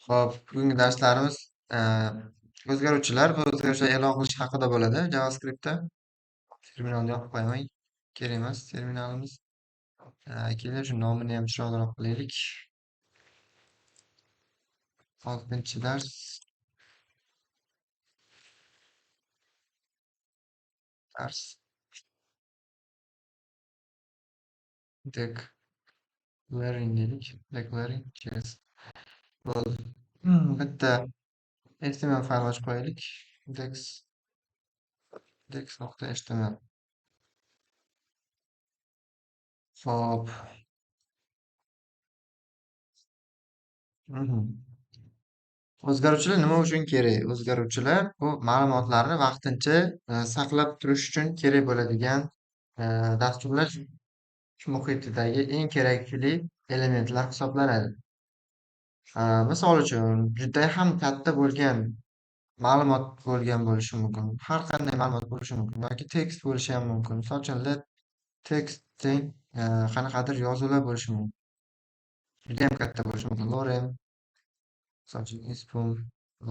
Xo'p, bugungi darslarimiz o'zgaruvchilar va o'zgaruvchilar e'lon qilish haqida bo'ladi JavaScriptda. Terminalni yopib qo'ymang. Kerak emas terminalimiz. Keling, shu nomini ham chiroyliroq qilaylik. 6-dars. Dars declaring deylik. Declaring JS. Bo'ldi. Bitta HTML fayl ochib qo'yaylik. dex.html. Xo'p. O'zgaruvchilar nima uchun kerak? O'zgaruvchilar bu ma'lumotlarni vaqtincha saqlab turish uchun kerak bo'ladigan dasturlash muhitidagi eng kerakli elementlar hisoblanadi. Misol uchun, juda ham katta bo'lgan ma'lumot bo'lgan bo'lishi mumkin. Har qanday ma'lumot bo'lishi mumkin yoki tekst bo'lishi ham mumkin. Misol uchun, let text teng qanaqadir yozuvlar bo'lishi mumkin. Juda ham katta bo'lishi mumkin. Lorem, misol uchun, ispum,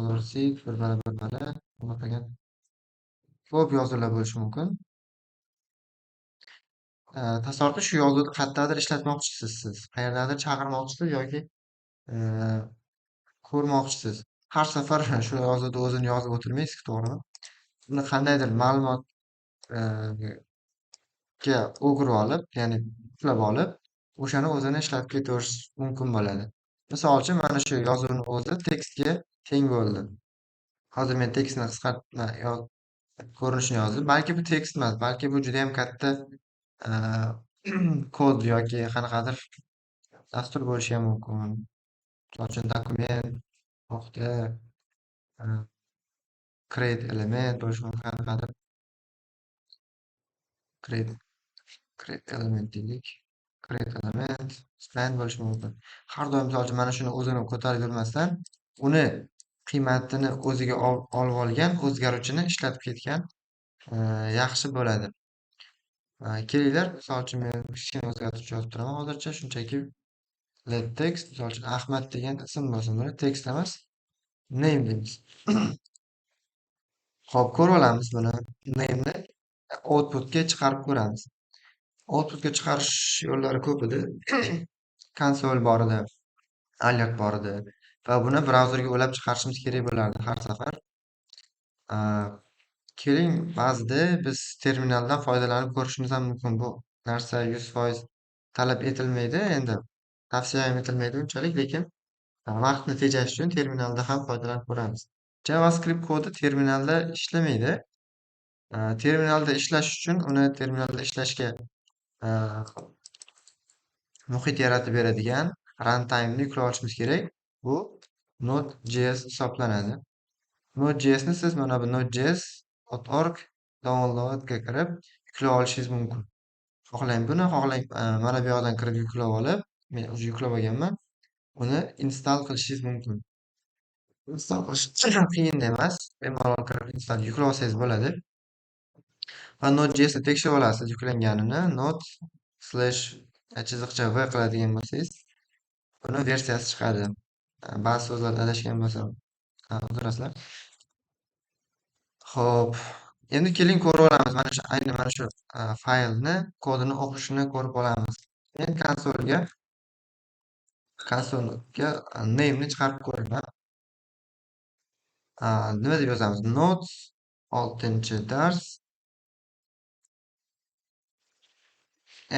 lorsif, bir bala, unaqagan ko'p yozuvlar bo'lishi mumkin. Tasavvurda shu yozuvni qayerdadir ishlatmoqchisiz siz. Qayerdadir chaqirmoqchisiz yoki e, ko'rmoqchisiz. Har safar shu yozuvni o'zini yozib o'tirmaysiz, to'g'rimi? Uni qandaydir ma'lumotga o'girib olib, ya'ni yuklab olib, o'shani o'zini ishlatib ketaverish mumkin bo'ladi. Misol uchun, mana shu yozuvni o'zi tekstga teng bo'ldi. Hozir men tekstni ko'rinishini yozdim. Balki bu tekst emas, balki bu juda ham katta kod yoki qanaqadir dastur bo'lishi ham mumkin. Misol uchun, dokument, nuqta, create element bo'lishi mumkin. Qanaqadir create element deylik. Create element, span bo'lishi mumkin. Har doim misol uchun mana shuni o'zini ko'tarib yurmasdan, uni qiymatini o'ziga olib olgan o'zgaruvchini ishlatib ketgan yaxshi bo'ladi. Kelinglar, misol uchun men kichkina o'zgartiruvchi yozib turaman hozircha, shunchaki let text, misol uchun Ahmad degan ism bo'lsin, buni text emas, name deymiz. Xo'p, ko'rib olamiz buni. Name'ni outputga chiqarib ko'ramiz. Outputga chiqarish yo'llari ko'p edi. Konsol bor edi, alert bor edi va buni brauzerga ulab chiqarishimiz kerak bo'lardi har safar. Keling, ba'zida biz terminaldan foydalanib ko'rishimiz ham mumkin. Bu narsa 100% talab etilmaydi, endi tavsiya ham etilmaydi unchalik, lekin vaqtni tejash uchun terminalda ham foydalanib ko'ramiz. JavaScript kodi terminalda ishlamaydi. Terminalda ishlash uchun uni terminalda ishlashga muhit yaratib beradigan runtime'ni yuklab olishimiz kerak. Bu Node.js hisoblanadi. Node.jsni siz mana bu nodejs.org downloadga kirib yuklab olishingiz mumkin. Xohlang buni, xohlang mana bu yoqdan kirib yuklab olib, men уже yuklab olganman. Uni install qilishingiz mumkin. Install qilish qiyin emas. Bemalol kirib install yuklab olsangiz bo'ladi. Va Node.jsni tekshirib olasiz yuklanganini. Node/chiziqcha v qiladigan bo'lsangiz, buni versiyasi chiqadi. Ba'zi so'zlar adashgan bo'lsa, uzr. Xo'p, endi keling ko'rib olamiz. Ayni mana shu faylni kodini o'qishini ko'rib olamiz. Men konsolga name'ni chiqarib ko'raman. Nima deb yozamiz? Notes 6-dars.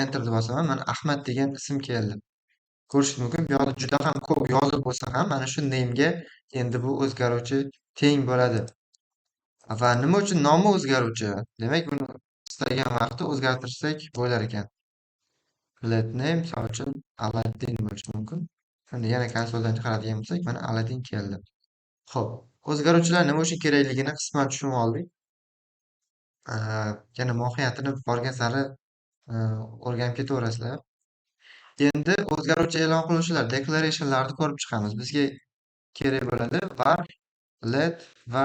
Enterni bosaman. Mana Ahmad degan ism keldi. Ko'rishingiz mumkin. Bu yoqda juda ham ko'p yozib bo'lsa ham mana shu name'ga endi bu o'zgaruvchi teng bo'ladi. Va nima uchun nomi o'zgaruvchi? Demak, buni istagan vaqtda o'zgartirsak bo'lar ekan. Let name, misol uchun Aladdin bo'lishi mumkin. Endi yana konsoldan chiqaradigan bo'lsak, mana Aladdin keldi. Xo'p, o'zgaruvchilar nima uchun kerakligini qisman tushunib oldik. Yana mohiyatini borgan sari o'rganib ketaverasizlar. Endi o'zgaruvchi e'lon qiluvchilar, declaration'larni ko'rib chiqamiz. Bizga kerak bo'ladi var, let va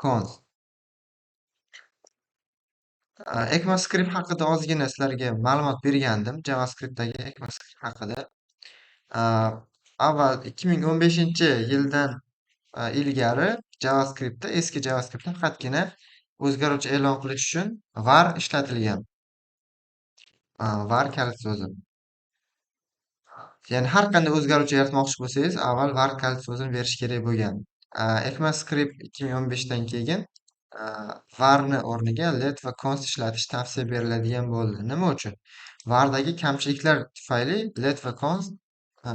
const. ECMAScript haqida ozgina sizlarga ma'lumot bergandim. JavaScriptdagi ECMAScript haqida. avval 2015-yildan ilgari JavaScriptda, eski JavaScriptda faqatgina o'zgaruvchi e'lon qilish uchun var ishlatilgan. Var kalit so'zi. Ya'ni har qanday o'zgaruvchi yaratmoqchi bo'lsangiz, avval var kalit so'zini berish kerak bo'lgan. ECMAScript 2015dan keyin a, varni o'rniga let va const ishlatish tavsiya beriladigan bo'ldi. Nima uchun? Vardagi kamchiliklar tufayli let va const a,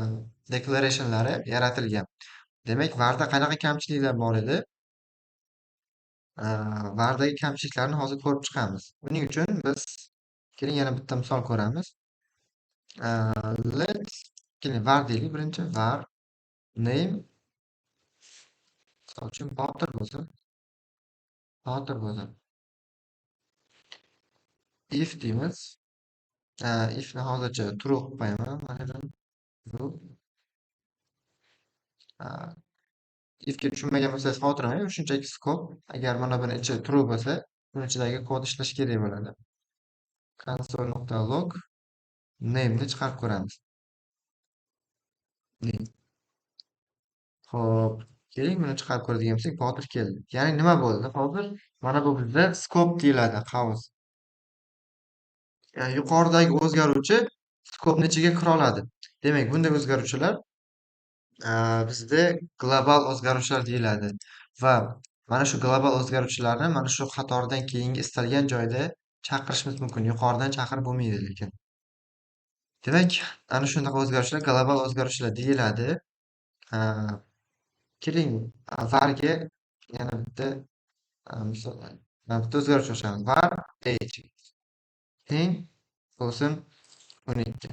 declarationlari yaratilgan. Demak, varda qanaqa kamchiliklar bor edi? Vardagi kamchiliklarni hozir ko'rib chiqamiz. Buning uchun biz keling yana bitta misol ko'ramiz. Let keling var deylik birinchi var name misol uchun Botir bo'lsa if deymiz. Ifni hozircha true qilib qo'yaman. Mana true. Ifga tushunmagan bo'lsangiz xotirmang, shunchaki scope. Agar mana buni ichi true bo'lsa, buni ichidagi kod ishlash kerak bo'ladi. Console.log name'ni chiqarib ko'ramiz. Name. Xo'p, keling buni chiqarib ko'radigan bo'lsak, Botir keldi. Ya'ni nima bo'ldi? Hozir mana bu bizda scope deyiladi, qavs. Yuqoridagi o'zgaruvchi skopni ichiga kira oladi. Demak, bunday o'zgaruvchilar bizda global o'zgaruvchilar deyiladi va mana shu global o'zgaruvchilarni mana shu qatoridan keyingi istalgan joyda chaqirishimiz mumkin. Yuqoridan chaqirib bo'lmaydi lekin. Demak, ana shunaqa o'zgaruvchilar global o'zgaruvchilar deyiladi. Keling, varga yana bitta misol bitta o'zgaruvchi qo'shamiz. Var age teng bo'lsin 12.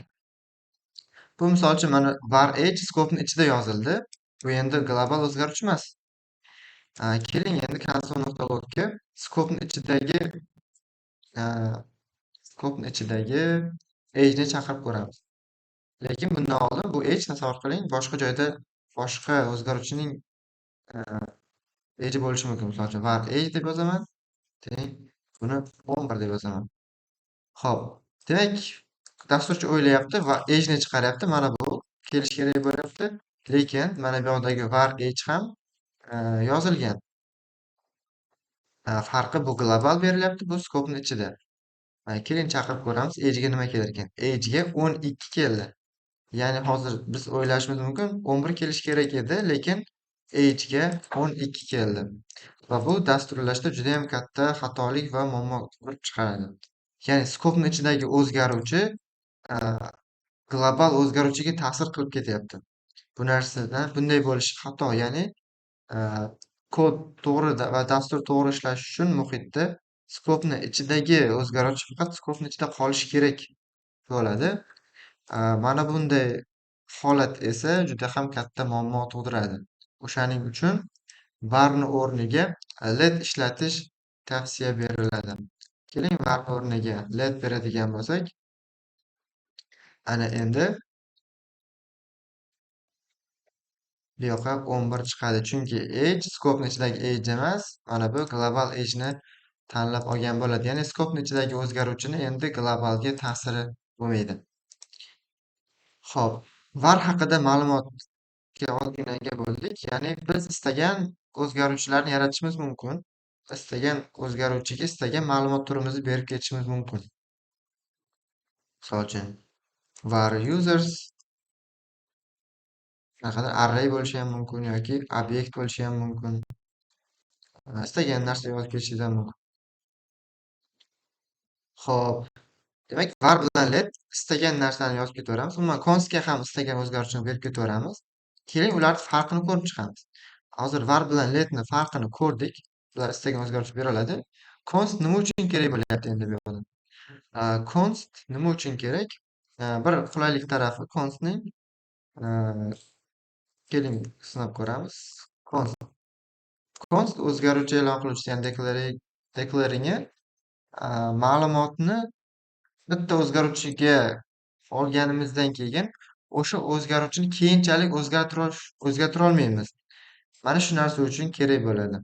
Bu misol uchun mana var age skopni ichida yozildi. Bu endi global o'zgaruvchi emas. Keling endi console.logga skopni ichidagi age'ni chaqirib ko'ramiz. Lekin bundan oldin bu age tasavvur qiling, boshqa joyda boshqa o'zgaruvchining age'i bo'lishi mumkin. Misol uchun var age deb yozaman. Teng buni 11 deb yozaman. Xo'p, demak dasturchi o'ylayapti va age'ni chiqaryapti. Mana bu kelish kerak bo'lyapti. Lekin mana bu yoqdagi var age ham yozilgan. Farqi bu global berilyapti, bu skopni ichida. Keling chaqirib ko'ramiz, age'ga nima kelar ekan? Age'ga 12 keldi. Ya'ni hozir biz o'ylashimiz mumkin 11 kelishi kerak edi, lekin age'ga 12 keldi. Va bu dasturlashda juda ham katta xatolik va muammo keltirib chiqaradi. Ya'ni skopni ichidagi o'zgaruvchi global o'zgaruvchiga ta'sir qilib ketyapti. Bu narsadan bunday bo'lishi xato. Ya'ni kod to'g'ri va dastur to'g'ri ishlashi uchun muhitda skopni ichidagi o'zgaruvchi faqat skopni ichida qolishi kerak bo'ladi. Mana bunday holat esa juda ham katta muammo tug'diradi. O'shaning uchun varni o'rniga let ishlatish tavsiya beriladi. Keling var o'rniga let beradigan bo'lsak, ana endi bu yoqqa 11 chiqadi. Chunki age skopni ichidagi age emas, mana bu global age'ni tanlab olgan bo'ladi. Ya'ni skopni ichidagi o'zgaruvchini endi globalga ta'siri bo'lmaydi. Xo'p, var haqida ma'lumotga ozgina ega bo'ldik. Ya'ni biz istagan o'zgaruvchilarni yaratishimiz mumkin. Istagan o'zgaruvchiga istagan ma'lumot turimizni berib ketishimiz mumkin. Misol uchun var users qanaqadir array bo'lishi ham mumkin yoki obyekt bo'lishi ham mumkin. Istagan narsa yozib ketishingiz ham mumkin. Xo'p, demak var bilan let istagan narsani yozib ketaveramiz. Umuman constga ham istagan o'zgaruvchini berib ketaveramiz. Keling ularning farqini ko'rib chiqamiz. Hozir var bilan letni farqini ko'rdik. Ular istagan o'zgaruvchi bera oladi. Const nima uchun kerak bo'lyapti endi bu yoqda? Const nima uchun kerak? Bir qulaylik tarafi constning keling sinab ko'ramiz. Const o'zgaruvchi e'lon qiluvchi, ya'ni declaring'i ma'lumotni bitta o'zgaruvchiga olganimizdan keyin o'sha o'zgaruvchini keyinchalik o'zgartira olmaymiz. Mana shu narsa uchun kerak bo'ladi.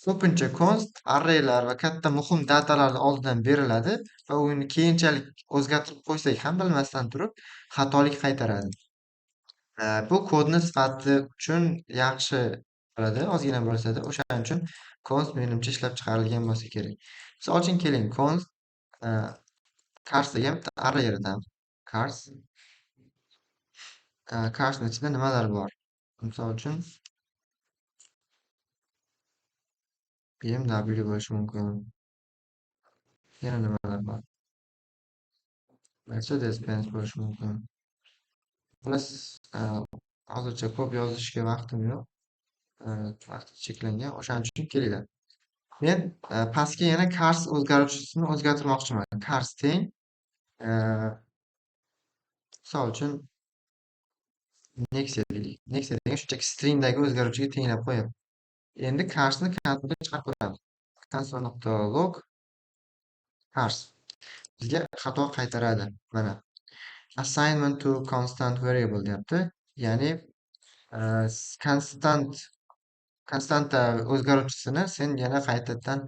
Ko'pincha const arraylar va katta muhim datalarni oldidan beriladi va uni keyinchalik o'zgartirib qo'ysak ham bilmasdan turib xatolik qaytaradi. Bu kodni sifati uchun yaxshi qiladi, ozgina bo'lsa-da. O'shaning uchun const menimcha ishlab chiqarilgan bo'lsa kerak. Misol uchun keling, const e, cars degan bitta array yaratamiz. Cars, carsni ichida nimalar bor? Misol uchun BMW bo'lishi mumkin. Yana nimalar bor? Mercedes-Benz bo'lishi mumkin. Xullas, hozircha ko'p yozishga vaqtim yo'q. Vaqt cheklangan. O'shaning uchun kelinglar. Men pastga yana cars o'zgaruvchisini o'zgartirmoqchiman. Cars teng, e, misol uchun Nexia deylik. Nexia degan shunchaki stringdagi o'zgaruvchiga tenglab qo'yadi. Endi carsni konsolga chiqarib ko'ramiz. Console.log cars bizga xato qaytaradi. Mana assignment to constant variable deyapti. Ya'ni e, constant konstanta o'zgaruvchisini sen yana qaytadan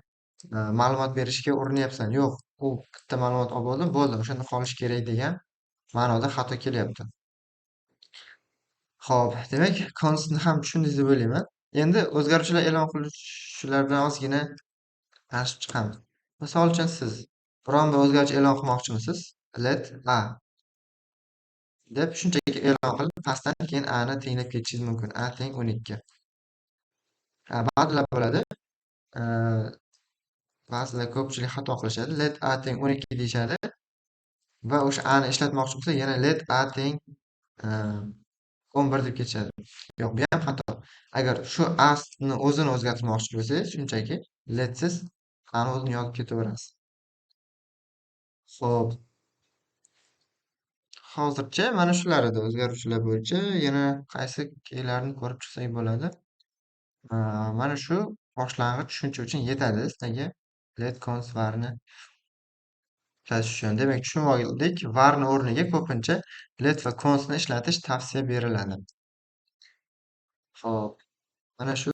ma'lumot berishga urinyapsan. Yo'q, u bitta ma'lumot olib oldim, bo'ldi, o'shanda qolishi kerak degan ma'noda xato kelyapti. Xo'p, demak, constni ham tushundingiz deb o'ylayman. Endi o'zgaruvchilar e'lon qiluvchilardan ozgina tanishib chiqamiz. Misol uchun siz biron bir o'zgaruvchi e'lon qilmoqchimisiz? Let a deb shunchaki e'lon qilib, pastdan keyin a ni tenglab ketishingiz mumkin. A teng 12. Ba'zilar bo'ladi. e, Ba'zilar ko'pchilik xato qilishadi. Let a teng 12 deyishadi va o'sha a ni ishlatmoqchi bo'lsa, yana let a teng e, 11 deb ketishadi. Yo'q, bu ham xato. Agar shu asni o'zini o'zgartirmoqchi bo'lsangiz, shunchaki letsiz ani o'zini yozib ketaverasiz. Xo'p, hozircha mana shular edi o'zgaruvchilar bo'yicha. Yana qaysi keylarni ko'rib chiqsak bo'ladi? Mana shu boshlang'ich tushuncha uchun yetadi sizlarga let const varni ishlatish uchun. Demak, tushunib oldik, varni o'rniga ko'pincha let va constni ishlatish tavsiya beriladi. Xo'p, mana shu